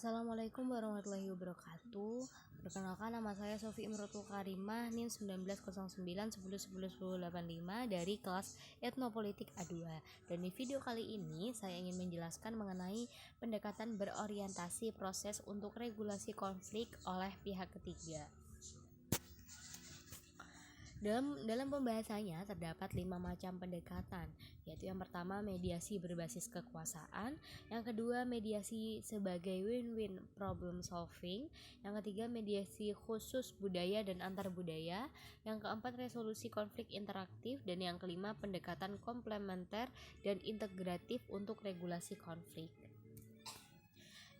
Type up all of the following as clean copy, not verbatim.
Assalamualaikum warahmatullahi wabarakatuh. Perkenalkan, nama saya Sofi Imrotul Karimah, NIM 190910101085 dari kelas Etnopolitik A2. Dan di video kali ini saya ingin menjelaskan mengenai pendekatan berorientasi proses untuk regulasi konflik oleh pihak ketiga. Dalam pembahasannya terdapat 5 macam pendekatan, yaitu yang pertama mediasi berbasis kekuasaan, yang kedua mediasi sebagai win-win problem solving, yang ketiga mediasi khusus budaya dan antar budaya, yang keempat resolusi konflik interaktif, dan yang kelima pendekatan komplementer dan integratif untuk regulasi konflik.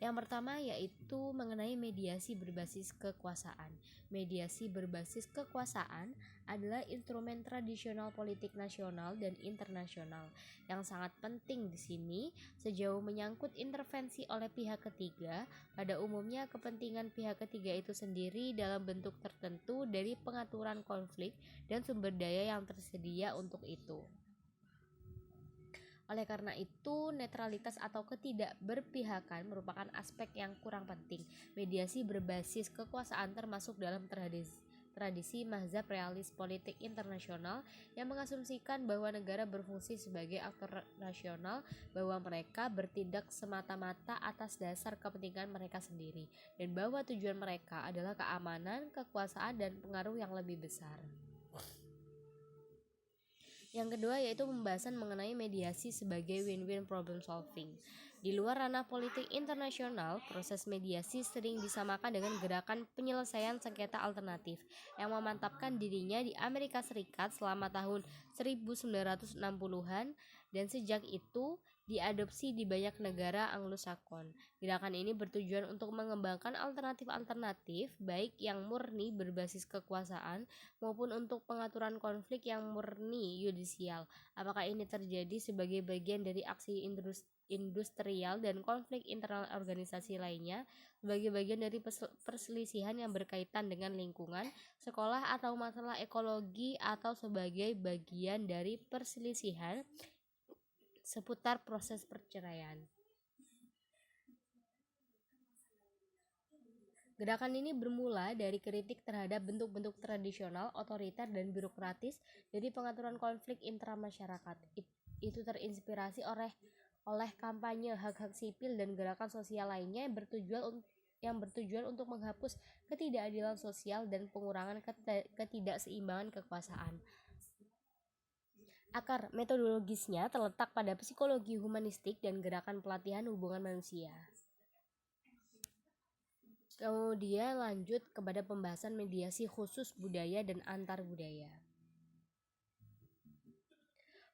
Yang pertama yaitu mengenai mediasi berbasis kekuasaan. Mediasi berbasis kekuasaan adalah instrumen tradisional politik nasional dan internasional yang sangat penting di sini sejauh menyangkut intervensi oleh pihak ketiga. Pada umumnya kepentingan pihak ketiga itu sendiri dalam bentuk tertentu dari pengaturan konflik dan sumber daya yang tersedia untuk itu. Oleh karena itu, netralitas atau ketidakberpihakan merupakan aspek yang kurang penting. Mediasi berbasis kekuasaan termasuk dalam tradisi mazhab realis politik internasional yang mengasumsikan bahwa negara berfungsi sebagai aktor rasional, bahwa mereka bertindak semata-mata atas dasar kepentingan mereka sendiri, dan bahwa tujuan mereka adalah keamanan, kekuasaan, dan pengaruh yang lebih besar. Yang kedua yaitu pembahasan mengenai mediasi sebagai win-win problem solving. Di luar ranah politik internasional, proses mediasi sering disamakan dengan gerakan penyelesaian sengketa alternatif yang memantapkan dirinya di Amerika Serikat selama tahun 1960-an dan sejak itu diadopsi di banyak negara Anglo-Sakson. Gerakan ini bertujuan untuk mengembangkan alternatif-alternatif baik yang murni berbasis kekuasaan maupun untuk pengaturan konflik yang murni yudisial. Apakah ini terjadi sebagai bagian dari aksi industrial dan konflik internal organisasi lainnya, sebagai bagian dari perselisihan yang berkaitan dengan lingkungan, sekolah atau masalah ekologi, atau sebagai bagian dari perselisihan seputar proses perceraian. Gerakan ini bermula dari kritik terhadap bentuk-bentuk tradisional, otoriter, dan birokratis dari pengaturan konflik intramasyarakat. Itu terinspirasi oleh kampanye hak-hak sipil dan gerakan sosial lainnya yang bertujuan untuk menghapus ketidakadilan sosial dan pengurangan ketidakseimbangan kekuasaan. Akar metodologisnya terletak pada psikologi humanistik dan gerakan pelatihan hubungan manusia. Kemudian lanjut kepada pembahasan mediasi khusus budaya dan antar budaya.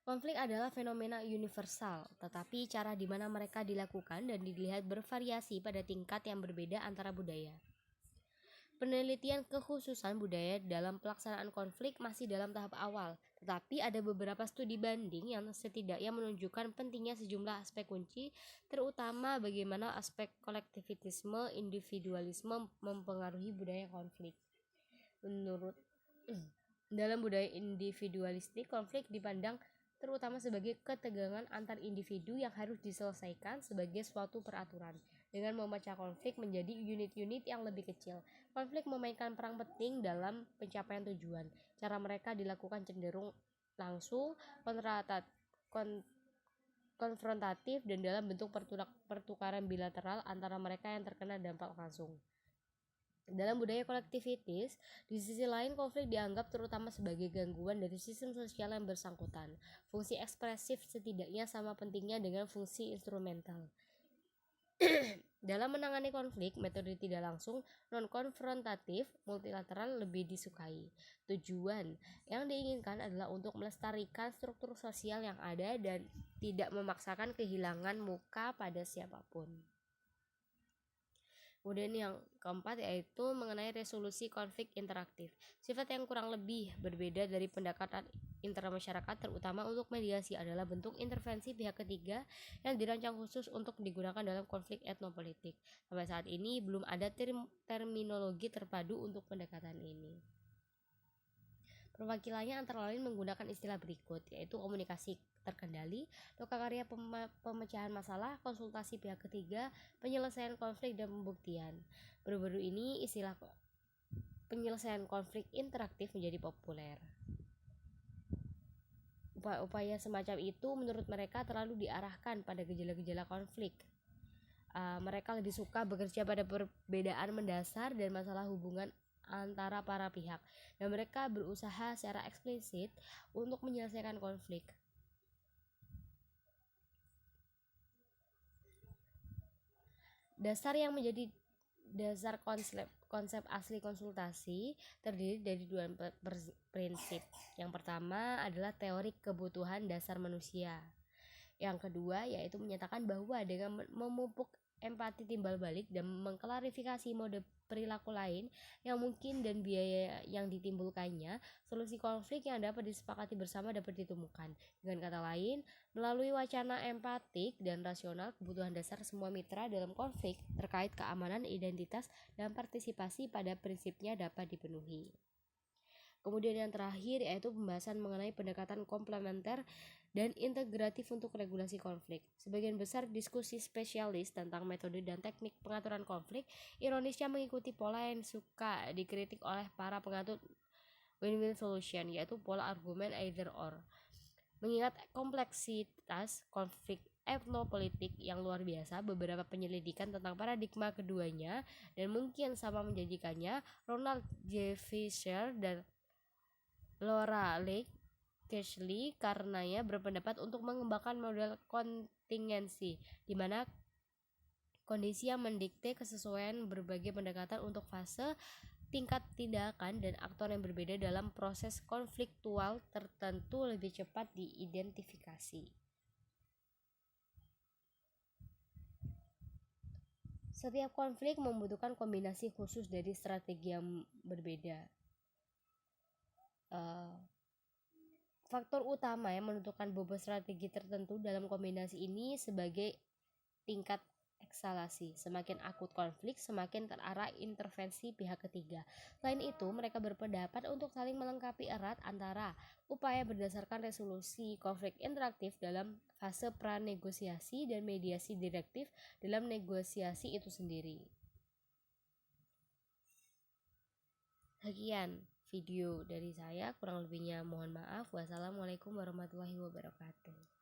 Konflik adalah fenomena universal, tetapi cara di mana mereka dilakukan dan dilihat bervariasi pada tingkat yang berbeda antara budaya. Penelitian kekhususan budaya dalam pelaksanaan konflik masih dalam tahap awal, tetapi ada beberapa studi banding yang setidaknya menunjukkan pentingnya sejumlah aspek kunci, terutama bagaimana aspek kolektivitisme, individualisme mempengaruhi budaya konflik. Dalam budaya individualistik, konflik dipandang terutama sebagai ketegangan antar individu yang harus diselesaikan sebagai suatu peraturan. Dengan memecah konflik menjadi unit-unit yang lebih kecil, konflik memainkan peran penting dalam pencapaian tujuan. Cara mereka dilakukan cenderung langsung, konfrontatif, dan dalam bentuk pertukaran bilateral antara mereka yang terkena dampak langsung. Dalam budaya kolektivitis, di sisi lain konflik dianggap terutama sebagai gangguan dari sistem sosial yang bersangkutan. Fungsi ekspresif setidaknya sama pentingnya dengan fungsi instrumental. Dalam menangani konflik, metode tidak langsung, non-konfrontatif, multilateral lebih disukai. Tujuan yang diinginkan adalah untuk melestarikan struktur sosial yang ada dan tidak memaksakan kehilangan muka pada siapapun. Kemudian yang keempat yaitu mengenai resolusi konflik interaktif. Sifat yang kurang lebih berbeda dari pendekatan intermasyarakat terutama untuk mediasi adalah bentuk intervensi pihak ketiga yang dirancang khusus untuk digunakan dalam konflik etnopolitik. Sampai saat ini belum ada terminologi terpadu untuk pendekatan ini. Perwakilannya antara lain menggunakan istilah berikut, yaitu komunikasi terkendali, lokakarya pemecahan masalah, konsultasi pihak ketiga, penyelesaian konflik, dan pembuktian. Baru-baru ini istilah penyelesaian konflik interaktif menjadi populer. Upaya-upaya semacam itu menurut mereka terlalu diarahkan pada gejala-gejala konflik. Mereka lebih suka bekerja pada perbedaan mendasar dan masalah hubungan antara para pihak, dan mereka berusaha secara eksplisit untuk menyelesaikan konflik. Dasar yang menjadi dasar konsep asli konsultasi terdiri dari dua prinsip. Yang pertama adalah teori kebutuhan dasar manusia. Yang kedua yaitu menyatakan bahwa dengan memupuk empati timbal balik dan mengklarifikasi mode perilaku lain yang mungkin dan biaya yang ditimbulkannya, solusi konflik yang dapat disepakati bersama dapat ditemukan. Dengan kata lain, melalui wacana empatik dan rasional, kebutuhan dasar semua mitra dalam konflik terkait keamanan, identitas, dan partisipasi pada prinsipnya dapat dipenuhi. Kemudian yang terakhir yaitu pembahasan mengenai pendekatan komplementer dan integratif untuk regulasi konflik. Sebagian besar diskusi spesialis tentang metode dan teknik pengaturan konflik ironisnya mengikuti pola yang suka dikritik oleh para pengatur win-win solution, yaitu pola argumen either or. Mengingat kompleksitas konflik etnopolitik yang luar biasa, beberapa penyelidikan tentang paradigma keduanya dan mungkin sama menjanjikannya, Ronald J. Fisher dan Laura Lake Cashley karenanya berpendapat untuk mengembangkan model kontingensi, di mana kondisi yang mendikte kesesuaian berbagai pendekatan untuk fase, tingkat tindakan, dan aktor yang berbeda dalam proses konfliktual tertentu lebih cepat diidentifikasi. Setiap konflik membutuhkan kombinasi khusus dari strategi yang berbeda. Faktor utama yang menentukan bobot strategi tertentu dalam kombinasi ini sebagai tingkat eksalasi. Semakin akut konflik, semakin terarah intervensi pihak ketiga. Selain itu, mereka berpendapat untuk saling melengkapi erat antara upaya berdasarkan resolusi konflik interaktif dalam fase pranegosiasi dan mediasi direktif dalam negosiasi itu sendiri. Sekian video dari saya, kurang lebihnya mohon maaf. Wassalamualaikum warahmatullahi wabarakatuh.